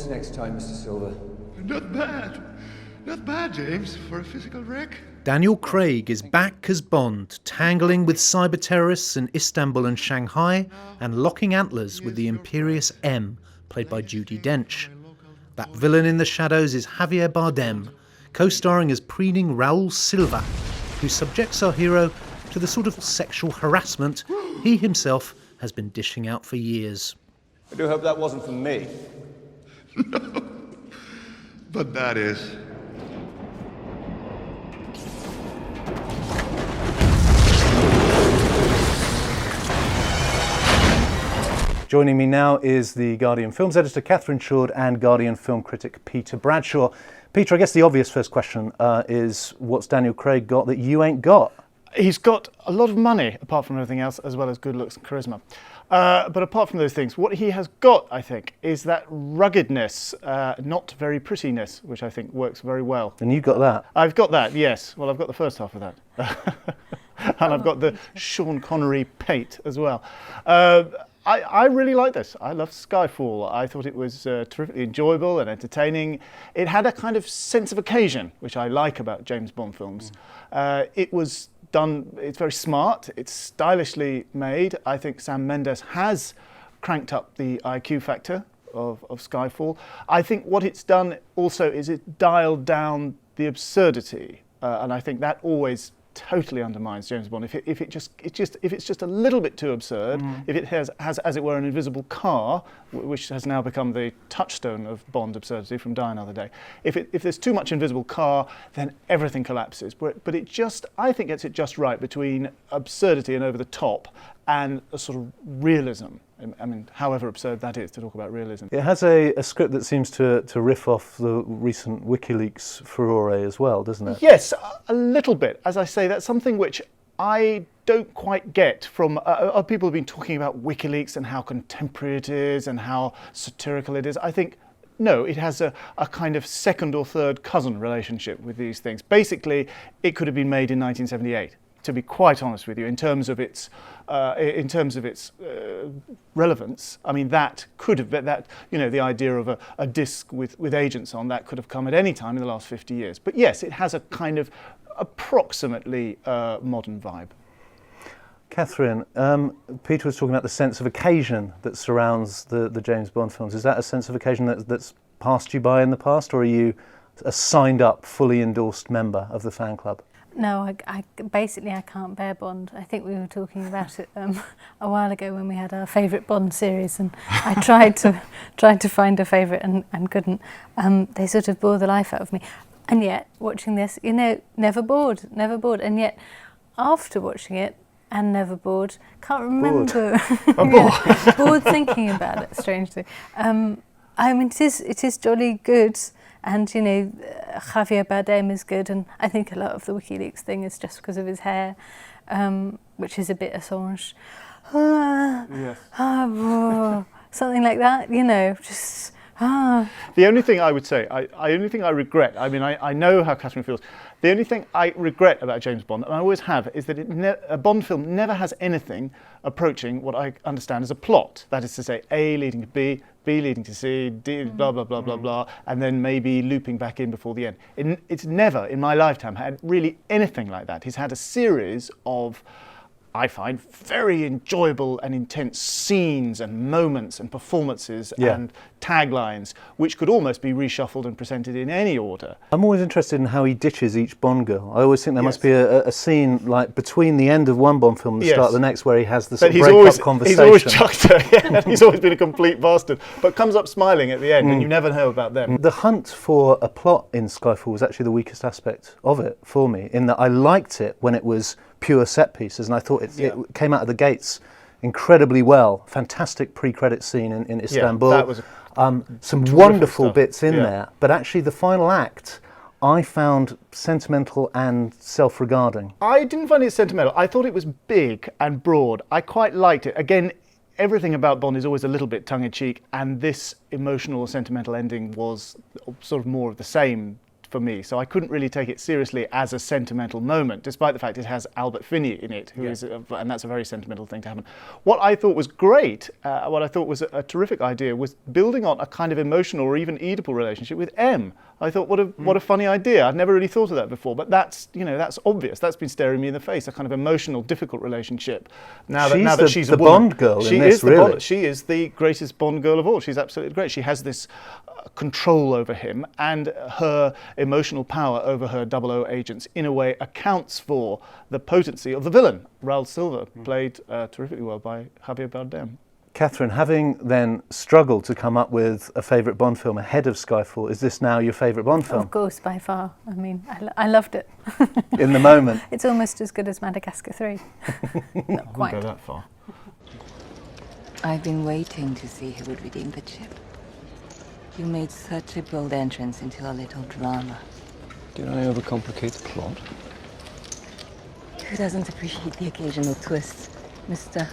this next time, Mr. Silva? Not bad. Not bad, James, for a physical wreck. Daniel Craig is back as Bond, tangling with cyber terrorists in Istanbul and Shanghai, and locking antlers with the imperious M, played by Judi Dench. That villain in the shadows is Javier Bardem, co-starring as preening Raoul Silva, who subjects our hero to the sort of sexual harassment he himself has been dishing out for years. I do hope that wasn't from me. No, but that is. Joining me now is the Guardian Films editor Catherine Shoard and Guardian film critic Peter Bradshaw. Peter, I guess the obvious first question is what's Daniel Craig got that you ain't got? He's got a lot of money, apart from everything else, as well as good looks and charisma. But apart from those things, what he has got, I think, is that ruggedness, not very prettiness, which I think works very well. And you got that? I've got that, yes. Well, I've got the first half of that. And I've got the Sean Connery pate as well. I really like this. I loved Skyfall. I thought it was terrifically enjoyable and entertaining. It had a kind of sense of occasion, which I like about James Bond films. It was done, it's very smart, it's stylishly made. I think Sam Mendes has cranked up the IQ factor of Skyfall. I think what it's done also is it dialed down the absurdity, and I think that always totally undermines James Bond. If it's just a little bit too absurd, if it has as it were an invisible car, which has now become the touchstone of Bond absurdity from Die Another Day. If there's too much invisible car, then everything collapses. But it just, I think, gets it just right between absurdity and over the top and a sort of realism. I mean, however absurd that is to talk about realism. It has a script that seems to riff off the recent WikiLeaks furore as well, doesn't it? Yes, a little bit. As I say, that's something which I don't quite get from... people have been talking about WikiLeaks and how contemporary it is and how satirical it is. I think, no, it has a kind of second or third cousin relationship with these things. Basically, it could have been made in 1978. To be quite honest with you, in terms of its relevance, I mean that could have been that, you know, the idea of a disc with agents on, that could have come at any time in the last 50 years. But yes, it has a kind of approximately modern vibe. Catherine, Peter was talking about the sense of occasion that surrounds the James Bond films. Is that a sense of occasion that's passed you by in the past, or are you a signed up, fully endorsed member of the fan club? No, I basically can't bear Bond. I think we were talking about it a while ago when we had our favourite Bond series, and I tried to find a favourite and couldn't. They sort of bore the life out of me. And yet, watching this, you know, never bored. And yet, after watching it and never bored, can't remember. Bored thinking about it, strangely. I mean, it is jolly good. And, you know, Javier Bardem is good, and I think a lot of the WikiLeaks thing is just because of his hair, which is a bit Assange. Yes. Something like that, you know, just... The only thing I would say, the only thing I regret, I mean, I know how Catherine feels. The only thing I regret about James Bond, and I always have, is that a Bond film never has anything approaching what I understand as a plot. That is to say, A leading to B leading to C, D, blah, blah, blah, blah, blah, and then maybe looping back in before the end. It's never, in my lifetime, had really anything like that. He's had a series of, I find, very enjoyable and intense scenes and moments and performances and taglines, which could almost be reshuffled and presented in any order. I'm always interested in how he ditches each Bond girl. I always think there must be a scene like between the end of one Bond film and the start of the next where he has the sort of break-up conversation. He's always chucked her, and he's always been a complete bastard, but comes up smiling at the end, and you never know about them. The hunt for a plot in Skyfall was actually the weakest aspect of it for me, in that I liked it when it was pure set pieces, and I thought it came out of the gates incredibly well. Fantastic pre-credit scene in Istanbul. That was some wonderful bits in there, but actually the final act I found sentimental and self-regarding. I didn't find it sentimental. I thought it was big and broad. I quite liked it. Again, everything about Bond is always a little bit tongue-in-cheek, and this emotional or sentimental ending was sort of more of the same for me, so I couldn't really take it seriously as a sentimental moment, despite the fact it has Albert Finney in it, who is, and that's a very sentimental thing to happen. What I thought was great, what I thought was a terrific idea, was building on a kind of emotional or even Oedipal relationship with M. I thought, what a funny idea. I'd never really thought of that before, but that's, you know, that's obvious. That's been staring me in the face, a kind of emotional, difficult relationship. Now that she's the a woman, Bond girl she in this, is the really. Bond, she is the greatest Bond girl of all. She's absolutely great. She has this control over him, and her emotional power over her 00 agents in a way accounts for the potency of the villain, Raoul Silva, played terrifically well by Javier Bardem. Catherine, having then struggled to come up with a favourite Bond film ahead of Skyfall, is this now your favourite Bond film? Of course, by far. I mean, I loved it. In the moment? It's almost as good as Madagascar 3. Not quite. I wouldn't go that far. I've been waiting to see who would redeem the chip. You made such a bold entrance into a little drama. Did I overcomplicate the plot? Who doesn't appreciate the occasional twist, Mr.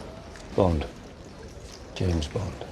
Bond. James Bond.